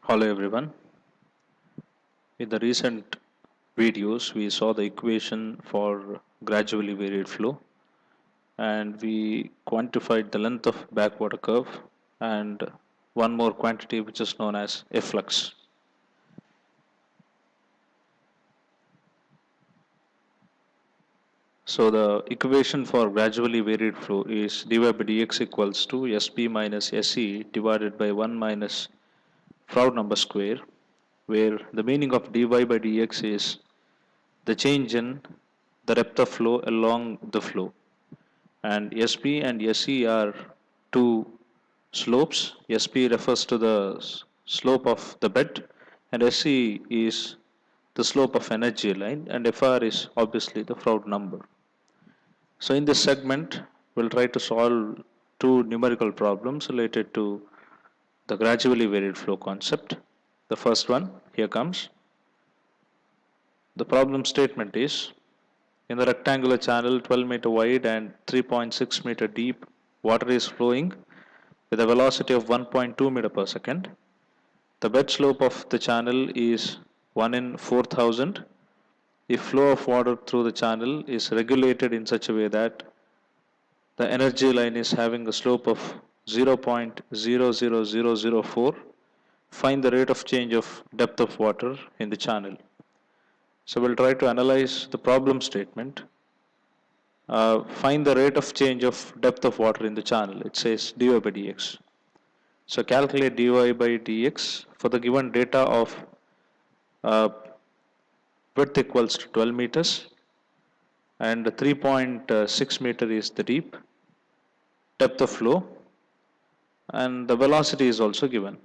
Hello everyone. In the recent videos, we saw the equation for gradually varied flow and we quantified the length of backwater curve and one more quantity which is known as efflux. So the equation for gradually varied flow is dy by dx equals to Sp minus Se divided by 1 minus Froude number square, where the meaning of dy by dx is the change in the depth of flow along the flow. And Sp and Se are two slopes. Sp refers to the slope of the bed and Se is the slope of energy line and Fr is obviously the Froude number. So in this segment, we'll try to solve two numerical problems related to the gradually varied flow concept. The first one, here comes. The problem statement is, in the rectangular channel 12-meter wide and 3.6-meter deep, water is flowing with a velocity of 1.2 meter per second. The bed slope of the channel is 1 in 4,000. The flow of water through the channel is regulated in such a way that the energy line is having a slope of 0.00004. Find the rate of change of depth of water in the channel. So we'll try to analyze the problem statement. Find the rate of change of depth of water in the channel. It says dy by dx. So calculate dy by dx for the given data of uh, width equals to 12 meters and 3.6 meter is the deep depth of flow and the velocity is also given.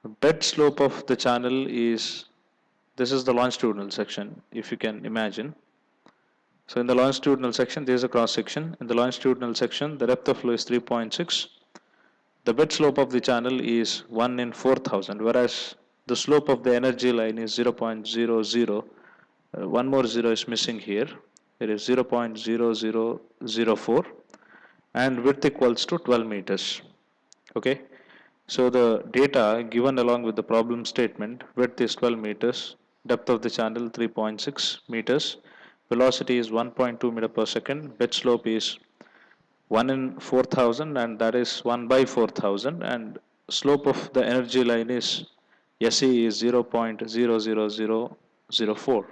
The bed slope of the channel is, this is the longitudinal section if you can imagine. So in the longitudinal section there is a cross section. In the longitudinal section the depth of flow is 3.6. The bed slope of the channel is 1 in 4,000, whereas the slope of the energy line is 0.00. One more zero is missing here. It is 0.0004 and width equals to 12 meters. Okay. So the data given along with the problem statement, width is 12 meters, depth of the channel 3.6 meters, velocity is 1.2 meter per second, bed slope is 1 in 4,000 and that is 1 by 4,000 and slope of the energy line is Se is 0.00004.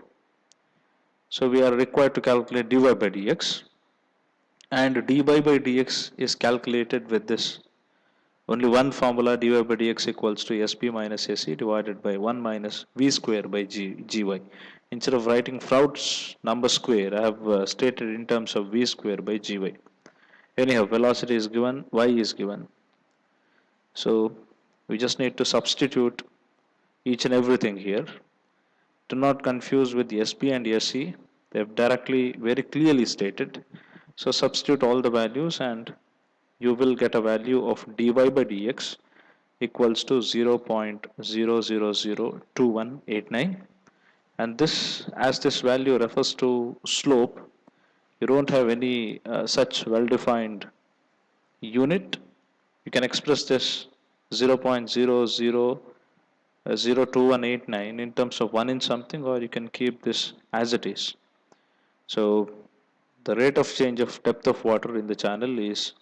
So we are required to calculate dy by dx and dy by dx is calculated with this only one formula, dy by dx equals to Sp minus Se divided by 1 minus V square by Gy. Instead of writing Froude's number square, I have stated in terms of V square by Gy. Anyhow, velocity is given, y is given. So we just need to substitute each and everything here. Do not confuse with Sp and Se. They have directly, very clearly stated. So substitute all the values and you will get a value of dy by dx equals to 0.0002189, and this, as this value refers to slope, you don't have any such well defined unit. You can express this 0.000189 in terms of 1 in something, or you can keep this as it is. So the rate of change of depth of water in the channel is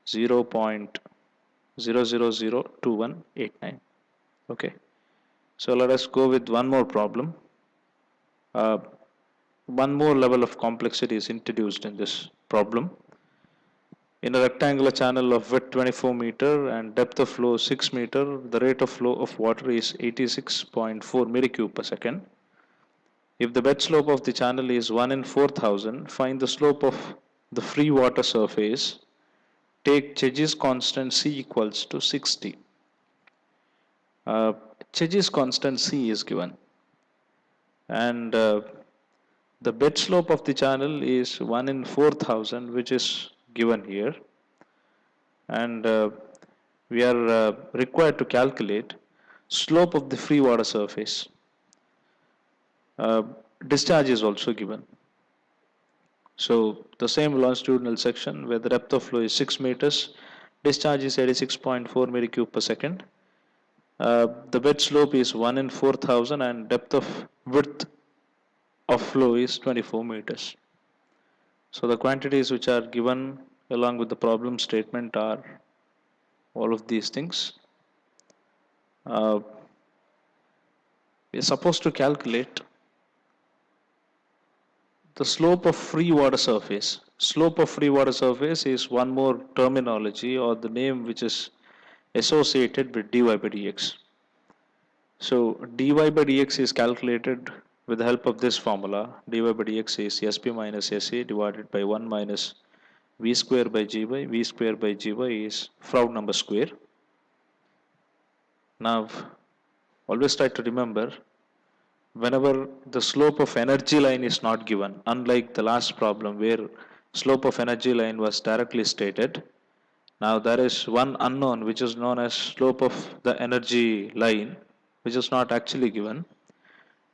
0.0002189. Okay, so let us go with one more problem. uh, one more level of complexity is introduced in this problem. In a rectangular channel of width 24 meter and depth of flow 6 meter, the rate of flow of water is 86.4 meter cube per second. If the bed slope of the channel is 1 in 4,000, find the slope of the free water surface. Take Cheggy's constant C equals to 60. Uh, Cheggy's constant C is given, and the bed slope of the channel is 1 in 4,000, which is given here, and we are required to calculate slope of the free water surface. uh, Discharge is also given. So the same longitudinal section where the depth of flow is 6 meters, discharge is 86.4 meter cube per second. The bed slope is 1 in 4,000 and depth of width of flow is 24 meters. So the quantities which are given along with the problem statement are all of these things. Uh, we are supposed to calculate the slope of free water surface. Slope of free water surface is one more terminology or the name which is associated with dy by dx. So dy by dx is calculated with the help of this formula. Dy by dx is sp minus sa divided by 1 minus v square by gy. V square by gy is Froude number square. Now always try to remember, whenever the slope of energy line is not given, unlike the last problem where slope of energy line was directly stated, now there is one unknown which is known as slope of the energy line, which is not actually given.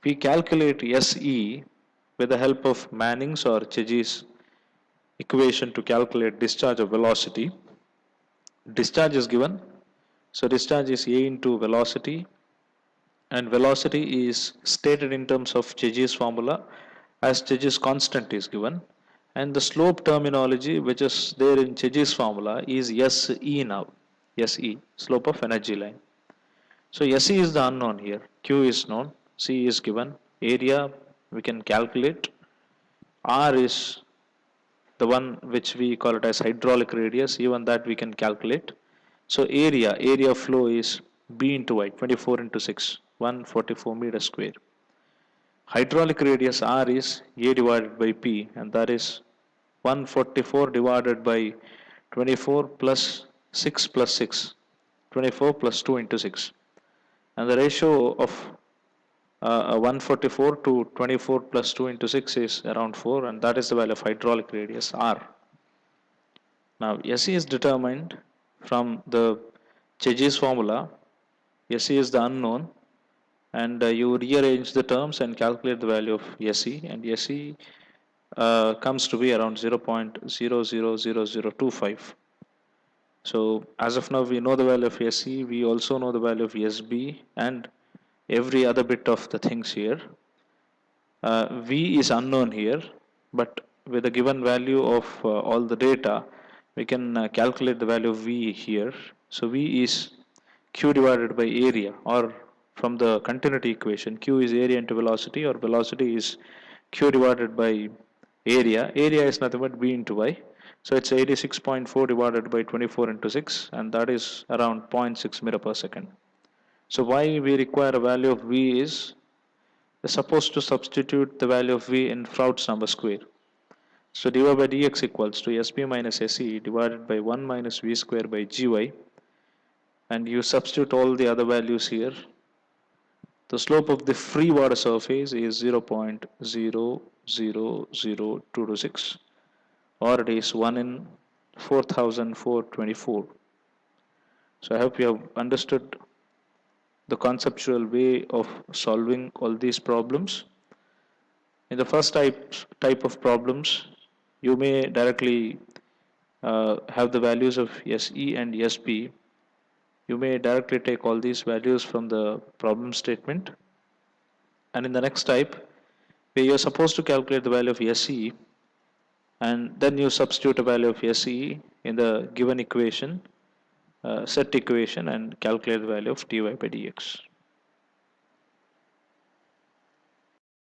We calculate SE with the help of Manning's or Chezy's equation to calculate discharge of velocity. Discharge is given, so discharge is A into velocity, and velocity is stated in terms of Chezy's formula as Chezy's constant is given, and the slope terminology which is there in Chezy's formula is SE now. SE, slope of energy line. So SE is the unknown here, Q is known, C is given, area we can calculate, R is the one which we call it as hydraulic radius, even that we can calculate. So area flow is B into Y, 24 into 6, 144 meters square. Hydraulic radius R is A divided by P, and that is 144 divided by 24 plus 6 plus 6, 24 plus 2 into 6. And the ratio of 144 to 24 plus 2 into 6 is around 4, and that is the value of hydraulic radius R. Now SE is determined from the Chezy's formula. SE is the unknown, and you rearrange the terms and calculate the value of SE, and SE comes to be around 0.000025. So as of now we know the value of SE, we also know the value of SB and every other bit of the things here. V is unknown here, but with a given value of all the data, we can calculate the value of V here. So V is Q divided by area, or from the continuity equation, Q is area into velocity, or velocity is Q divided by area. Area is nothing but V into Y. So it's 86.4 divided by 24 into 6, and that is around 0.6 meter per second. So why we require a value of V is, we're supposed to substitute the value of V in Froude's number square. So dy by dx equals to Sp minus Se divided by 1 minus V square by Gy, and you substitute all the other values here. The slope of the free water surface is 0.000226, or it is 1 in 4,424. So I hope you have understood the conceptual way of solving all these problems. In the first type of problems, you may directly have the values of SE and SB. You may directly take all these values from the problem statement. And in the next type, where you're supposed to calculate the value of SE, and then you substitute a value of SE in the given equation, set equation, and calculate the value of dy by dx.